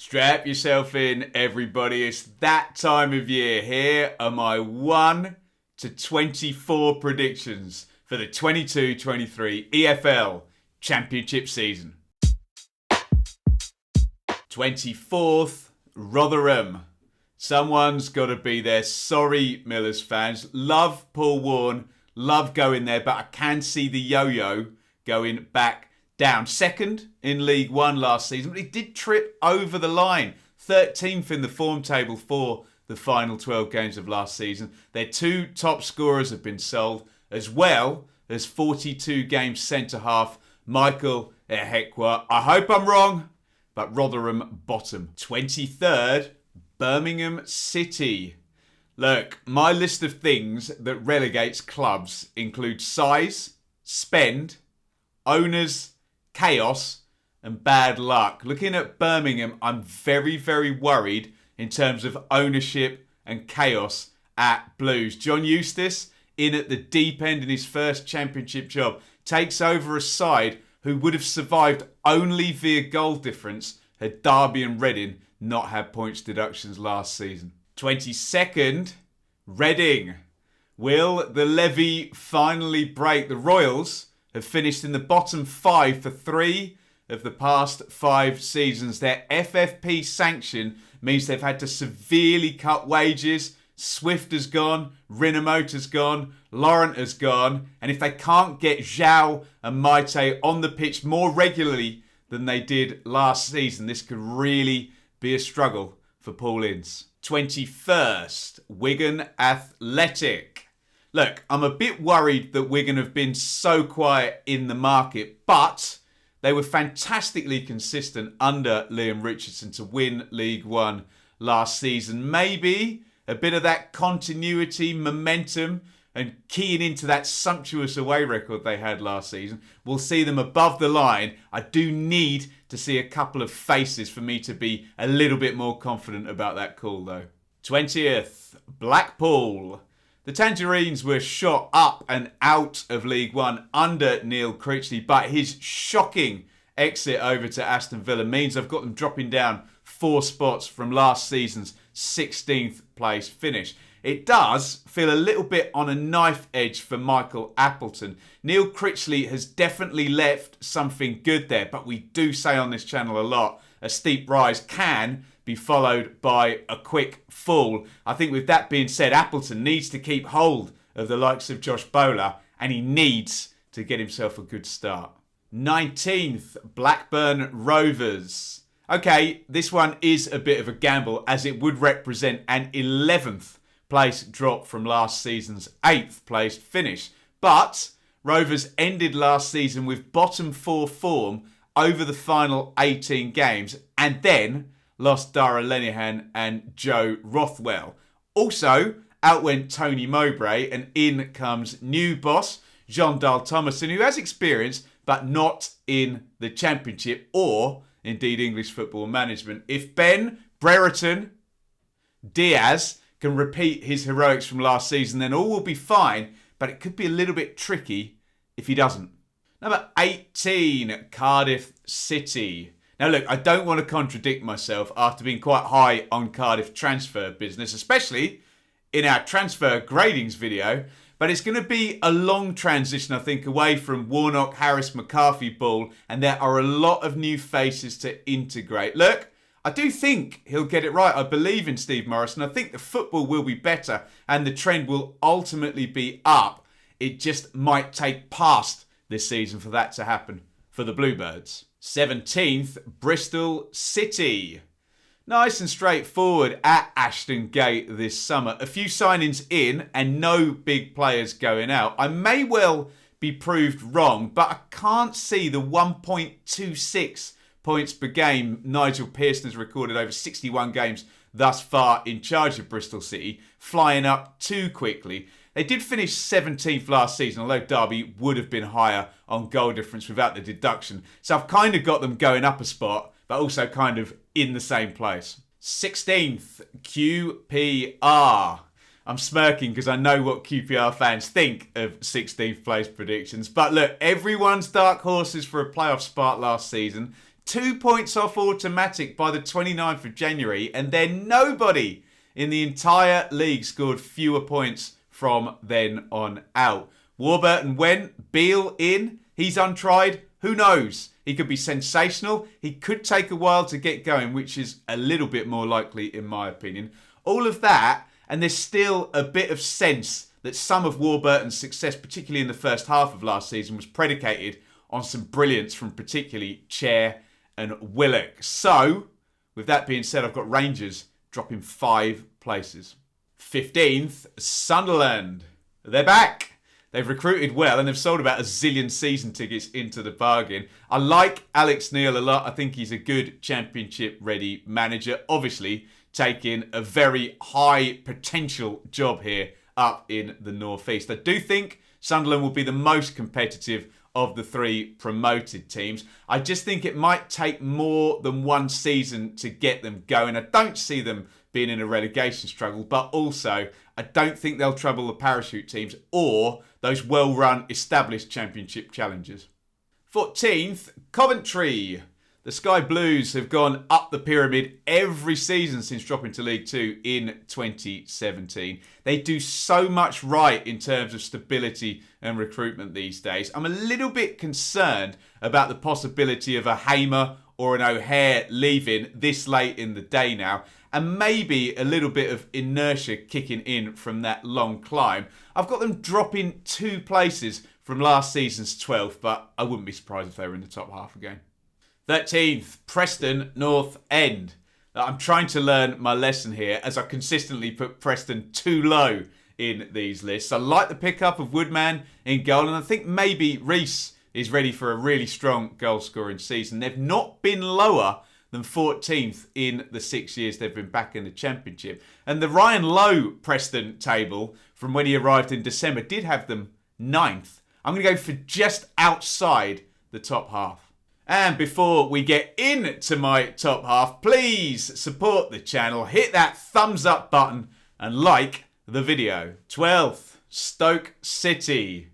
Strap yourself in, everybody. It's that time of year. Here are my 1 to 24 predictions for the 22-23 EFL Championship season. 24th, Rotherham. Someone's got to be there. Sorry, Millers fans. Love Paul Warne. Love going there, but I can see the yo-yo going back down. Second in League One last season, but he did trip over the line. 13th in the form table for the final 12 games of last season. Their two top scorers have been sold, as well as 42 games centre-half, Michael Ehekwa. I hope I'm wrong, but Rotherham bottom. 23rd, Birmingham City. Look, my list of things that relegates clubs includes size, spend, owners, chaos and bad luck. Looking at Birmingham, I'm very, very worried in terms of ownership and chaos at Blues. John Eustace, in at the deep end in his first championship job, takes over a side who would have survived only via goal difference had Darby and Reading not had points deductions last season. 22nd, Reading. Will the levy finally break? The Royals have finished in the bottom 5 for 3 of the past 5 seasons. Their FFP sanction means they've had to severely cut wages. Swift has gone, Rinomhota has gone, Laurent has gone, and if they can't get Zhao and Maite on the pitch more regularly than they did last season, this could really be a struggle for Paul Ince. 21st, Wigan Athletic. Look, I'm a bit worried that Wigan have been so quiet in the market, but they were fantastically consistent under Liam Richardson to win League One last season. Maybe a bit of that continuity, momentum, and keying into that sumptuous away record they had last season will see them above the line. I do need to see a couple of faces for me to be a little bit more confident about that call, though. 20th, Blackpool. The Tangerines were shot up and out of League One under Neil Krissy, but his shocking exit over to Aston Villa means I've got them dropping down 4 spots from last season's 16th place finish. It does feel a little bit on a knife edge for Michael Appleton. Neil Krissy has definitely left something good there, but we do say on this channel a lot, a steep rise can be followed by a quick fall. I think with that being said, Appleton needs to keep hold of the likes of Josh Bowler and he needs to get himself a good start. 19th, Blackburn Rovers. Okay, this one is a bit of a gamble as it would represent an 11th place drop from last season's 8th place finish. But Rovers ended last season with bottom 4 form over the final 18 games and then lost Dara Lenihan and Joe Rothwell. Also, out went Tony Mowbray and in comes new boss Jean Dahl Thomason, who has experience but not in the Championship or indeed English football management. If Ben Brereton Diaz can repeat his heroics from last season, then all will be fine, but it could be a little bit tricky if he doesn't. Number 18, Cardiff City. Now look, I don't want to contradict myself after being quite high on Cardiff transfer business, especially in our transfer gradings video, but it's going to be a long transition, I think, away from Warnock, Harris, McCarthy ball, and there are a lot of new faces to integrate. Look, I do think he'll get it right. I believe in Steve Morrison. I think the football will be better and the trend will ultimately be up. It just might take past this season for that to happen for the Bluebirds. 17th, Bristol City. Nice and straightforward at Ashton Gate this summer. A few signings in and no big players going out. I may well be proved wrong, but I can't see the 1.26 points per game Nigel Pearson has recorded over 61 games thus far in charge of Bristol City flying up too quickly. They did finish 17th last season, although Darby would have been higher on goal difference without the deduction. So I've kind of got them going up a spot, but also kind of in the same place. 16th, QPR. I'm smirking because I know what QPR fans think of 16th place predictions. But look, everyone's dark horses for a playoff spot last season 2 points off automatic by the 29th of January, and then nobody in the entire league scored fewer points from then on out. Warburton went, Beale in, he's untried, who knows? He could be sensational, he could take a while to get going, which is a little bit more likely in my opinion. All of that, and there's still a bit of sense that some of Warburton's success, particularly in the first half of last season, was predicated on some brilliance from particularly Chair and Willock. So, with that being said, I've got Rangers dropping 5 places. 15th, Sunderland. They're back. They've recruited well and they've sold about 1 zillion season tickets into the bargain. I like Alex Neil a lot. I think he's a good championship-ready manager. Obviously, taking a very high potential job here up in the northeast. I do think Sunderland will be the most competitive of the 3 promoted teams. I just think it might take more than 1 season to get them going. I don't see them being in a relegation struggle, but also I don't think they'll trouble the parachute teams or those well-run established championship challengers. 14th, Coventry. The Sky Blues have gone up the pyramid every season since dropping to League 2 in 2017. They do so much right in terms of stability and recruitment these days. I'm a little bit concerned about the possibility of a Hamer or an O'Hare leaving this late in the day now, and maybe a little bit of inertia kicking in from that long climb. I've got them dropping 2 places from last season's 12th, but I wouldn't be surprised if they were in the top half again. 13th, Preston North End. I'm trying to learn my lesson here as I consistently put Preston too low in these lists. I like the pickup of Woodman in goal, and I think maybe Reese is ready for a really strong goal-scoring season. They've not been lower than 14th in the 6 years they've been back in the Championship. And the Ryan Lowe Preston table from when he arrived in December did have them 9th. I'm going to go for just outside the top half. And before we get into my top half, please support the channel, hit that thumbs up button and like the video. 12th, Stoke City.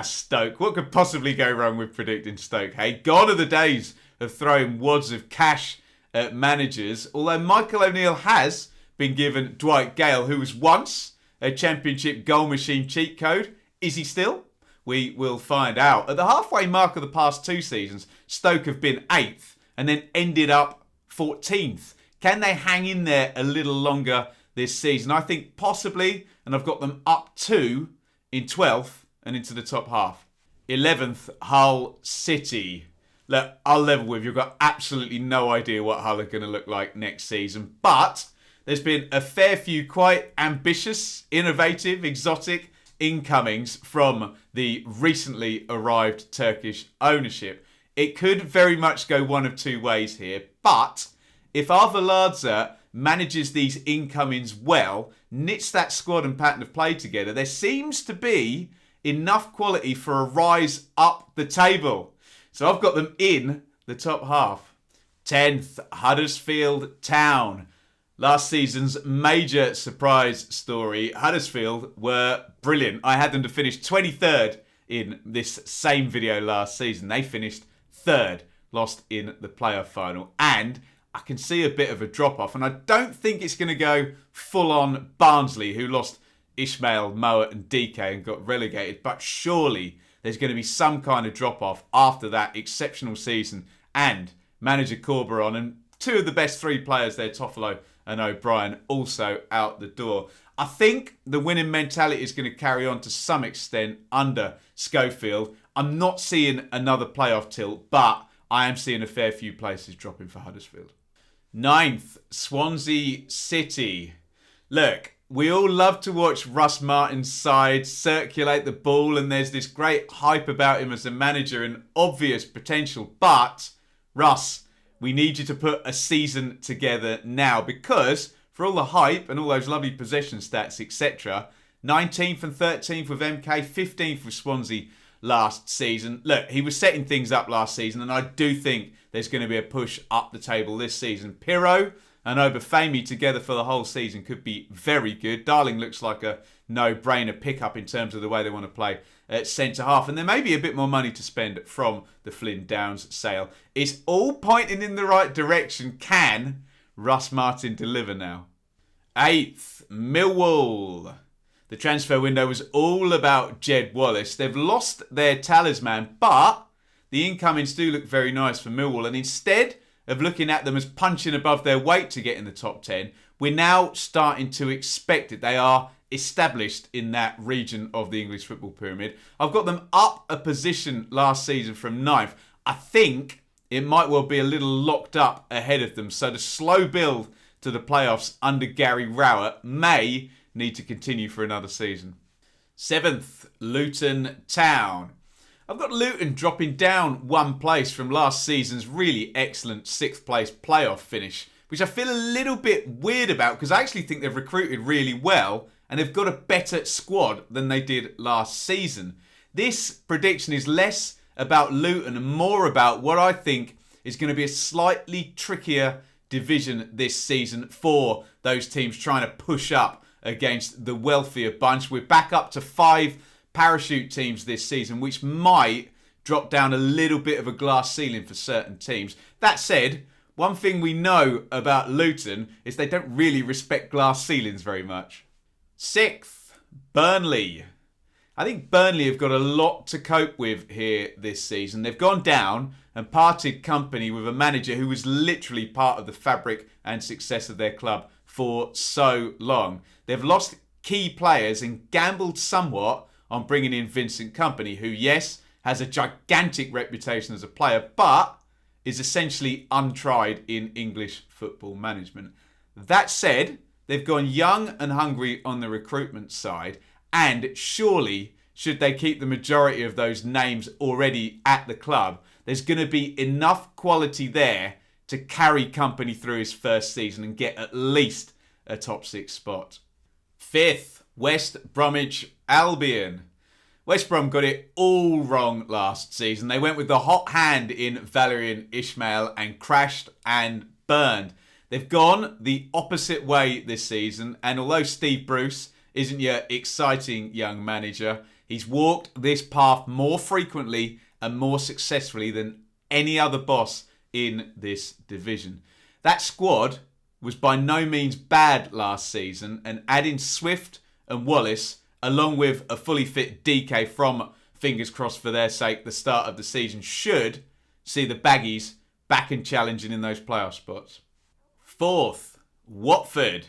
Stoke. What could possibly go wrong with predicting Stoke, hey? Gone are the days of throwing wads of cash at managers, although Michael O'Neill has been given Dwight Gale, who was once a Championship goal machine cheat code. Is he still? We will find out. At the halfway mark of the past 2 seasons, Stoke have been 8th and then ended up 14th. Can they hang in there a little longer this season? I think possibly, and I've got them up 2 in 12th and into the top half. 11th, Hull City. Look, I'll level with you. I've got absolutely no idea what Hull are going to look like next season, but there's been a fair few quite ambitious, innovative, exotic incomings from the recently arrived Turkish ownership. It could very much go one of 2 ways here, but if Arveladze manages these incomings well, knits that squad and pattern of play together, there seems to be enough quality for a rise up the table. So I've got them in the top half. 10th, Huddersfield Town. Last season's major surprise story. Huddersfield were brilliant. I had them to finish 23rd in this same video last season. They finished 3rd, lost in the playoff final. And I can see a bit of a drop-off. And I don't think it's going to go full-on Barnsley, who lost Ishmael, Mowat and DK and got relegated. But surely there's going to be some kind of drop-off after that exceptional season. And manager Corberon and 2 of the best 3 players there, Toffolo and O'Brien, also out the door. I think the winning mentality is going to carry on to some extent under Schofield. I'm not seeing another playoff tilt, but I am seeing a fair few places dropping for Huddersfield. 9th, Swansea City. Look, we all love to watch Russ Martin's side circulate the ball, and there's this great hype about him as a manager and obvious potential. But, Russ, we need you to put a season together now, because for all the hype and all those lovely possession stats, etc., 19th and 13th with MK, 15th with Swansea last season. Look, he was setting things up last season, and I do think there's going to be a push up the table this season. Pirro and Obafemi together for the whole season could be very good. Darling looks like a no-brainer pickup in terms of the way they want to play at centre-half. And there may be a bit more money to spend from the Flynn Downs sale. It's all pointing in the right direction. Can Russ Martin deliver now? 8th, Millwall. The transfer window was all about Jed Wallace. They've lost their talisman, but the incomings do look very nice for Millwall. And instead of looking at them as punching above their weight to get in the top 10, we're now starting to expect it. They are established in that region of the English football pyramid. I've got them up a position last season from 9th. I think it might well be a little locked up ahead of them. So the slow build to the playoffs under Gary Rowett may need to continue for another season. 7th, Luton Town. I've got Luton dropping down one place from last season's really excellent 6th place playoff finish, which I feel a little bit weird about because I actually think they've recruited really well and they've got a better squad than they did last season. This prediction is less about Luton and more about what I think is going to be a slightly trickier division this season for those teams trying to push up against the wealthier bunch. We're back up to 5 parachute teams this season, which might drop down a little bit of a glass ceiling for certain teams. That said, one thing we know about Luton is they don't really respect glass ceilings very much. 6th, Burnley. I think Burnley have got a lot to cope with here this season. They've gone down and parted company with a manager who was literally part of the fabric and success of their club for so long. They've lost key players and gambled somewhat on bringing in Vincent Kompany, who, yes, has a gigantic reputation as a player, but is essentially untried in English football management. That said, they've gone young and hungry on the recruitment side, and surely, should they keep the majority of those names already at the club, there's going to be enough quality there to carry Kompany through his first season and get at least a top 6 spot. 5th, West Bromwich Albion. West Brom got it all wrong last season. They went with the hot hand in Valerian Ismail and crashed and burned. They've gone the opposite way this season, and although Steve Bruce isn't your exciting young manager, he's walked this path more frequently and more successfully than any other boss in this division. That squad was by no means bad last season, and adding Swift and Wallace, along with a fully fit DK from, fingers crossed for their sake, the start of the season, should see the Baggies back and challenging in those playoff spots. 4th, Watford.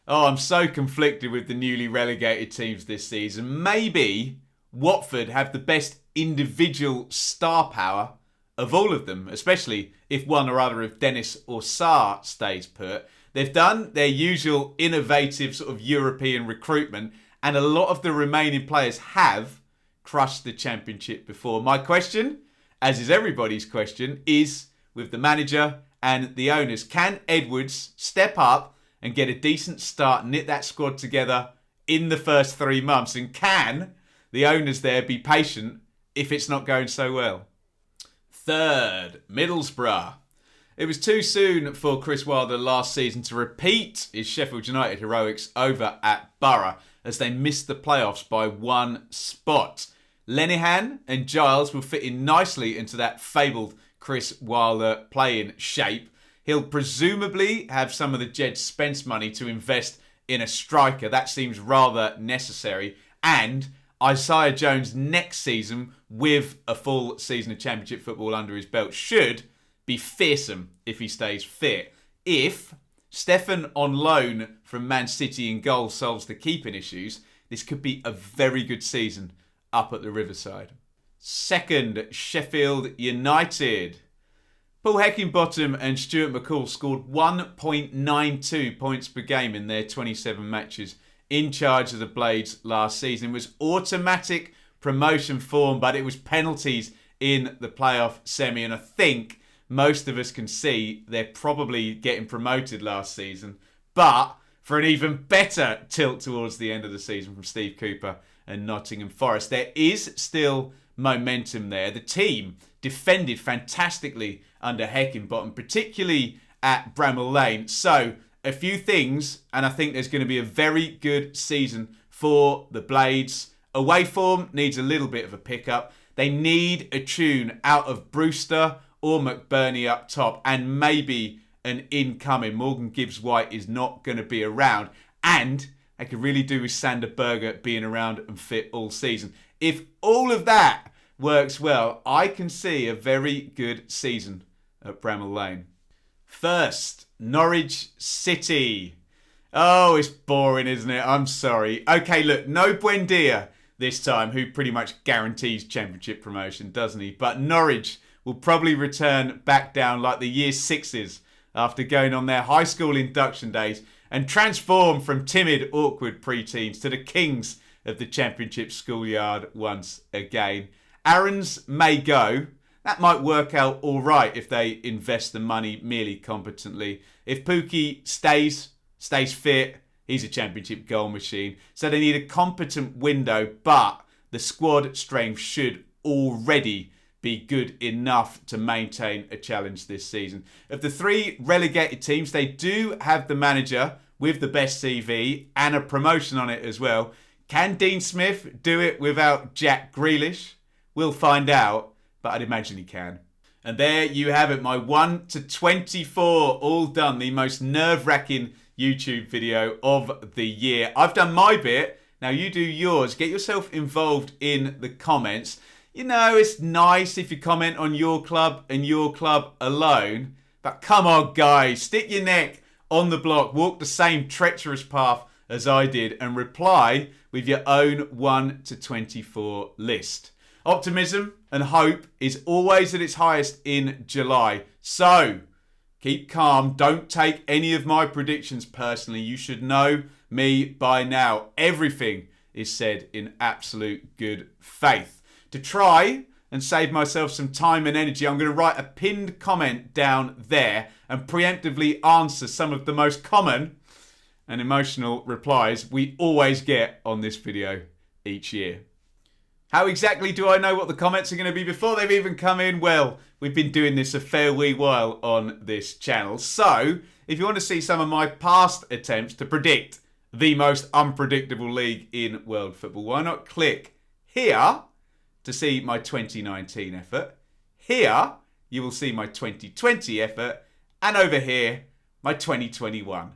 Oh, I'm so conflicted with the newly relegated teams this season. Maybe Watford have the best individual star power of all of them, especially if one or other of Dennis or Sarr stays put. They've done their usual innovative sort of European recruitment, and a lot of the remaining players have crushed the Championship before. My question, as is everybody's question, is with the manager and the owners, can Edwards step up and get a decent start, knit that squad together in the first 3 months? And can the owners there be patient if it's not going so well? 3rd, Middlesbrough. It was too soon for Chris Wilder last season to repeat his Sheffield United heroics over at Borough as they missed the playoffs by 1 spot. Lenihan and Giles will fit in nicely into that fabled Chris Wilder playing shape. He'll presumably have some of the Jed Spence money to invest in a striker. That seems rather necessary. And Isaiah Jones next season, with a full season of Championship football under his belt, should be fearsome if he stays fit. If Stefan on loan from Man City in goal solves the keeping issues, this could be a very good season up at the Riverside. 2nd, Sheffield United. Paul Heckingbottom and Stuart McCall scored 1.92 points per game in their 27 matches in charge of the Blades last season. It was automatic promotion form, but it was penalties in the playoff semi. And I think most of us can see they're probably getting promoted last season, but for an even better tilt towards the end of the season from Steve Cooper and Nottingham Forest. There is still momentum there. The team defended fantastically under Heckingbottom, particularly at Bramall Lane. So, a few things, and I think there's going to be a very good season for the Blades. Away form needs a little bit of a pickup. They need a tune out of Brewster or McBurney up top, and maybe an incoming. Morgan Gibbs-White is not going to be around, and they could really do with Sander Berger being around and fit all season. If all of that works well, I can see a very good season at Bramall Lane. First, Norwich City. Oh, it's boring, isn't it? I'm sorry. Okay, look, no Buendia this time, who pretty much guarantees championship promotion, doesn't he? But Norwich will probably return back down like the year sixes after going on their high school induction days and transform from timid, awkward pre-teens to the kings of the championship schoolyard once again. Aarons may go. That might work out all right if they invest the money merely competently. If Pookie stays fit, he's a championship goal machine. So they need a competent window, but the squad strength should already be good enough to maintain a challenge this season. Of the three relegated teams, they do have the manager with the best CV and a promotion on it as well. Can Dean Smith do it without Jack Grealish? We'll find out, but I'd imagine he can. And there you have it, my 1 to 24, all done. The most nerve-wracking YouTube video of the year. I've done my bit. Now you do yours. Get yourself involved in the comments. You know, it's nice if you comment on your club and your club alone. But come on, guys. Stick your neck on the block. Walk the same treacherous path as I did and reply with your own 1 to 24 list. Optimism and hope is always at its highest in July. So, keep calm. Don't take any of my predictions personally. You should know me by now. Everything is said in absolute good faith. To try and save myself some time and energy, I'm going to write a pinned comment down there and preemptively answer some of the most common and emotional replies we always get on this video each year. How exactly do I know what the comments are going to be before they've even come in? Well, we've been doing this a fair wee while on this channel. So, if you want to see some of my past attempts to predict the most unpredictable league in world football, why not click here to see my 2019 effort. Here, you will see my 2020 effort. And over here, my 2021